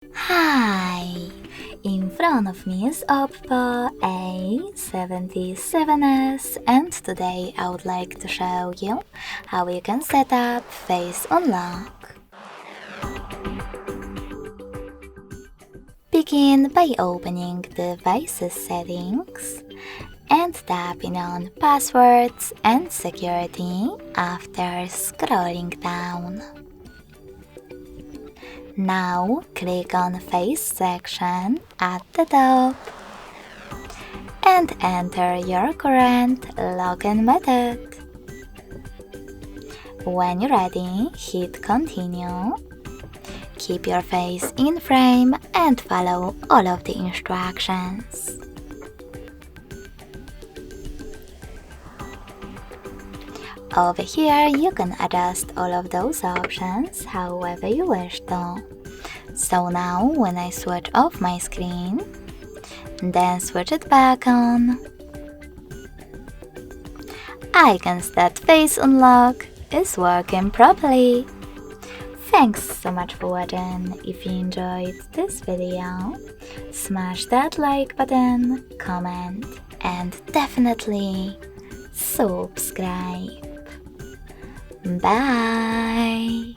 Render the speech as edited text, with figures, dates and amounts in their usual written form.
Hi! In front of me is OPPO A77s, and today I would like to show you how you can set up Face Unlock. Begin by opening Devices Settings and tapping on Passwords and Security after scrolling down. Now click on Face section at the top and enter your current login method. When you're ready, hit Continue. Keep your face in frame and follow all of the instructions. Over here, you can adjust all of those options however you wish to. So now, when I switch off my screen, then switch it back on, I can see that Face Unlock is working properly. Thanks so much for watching. If you enjoyed this video, smash that like button, comment, and definitely subscribe. Bye!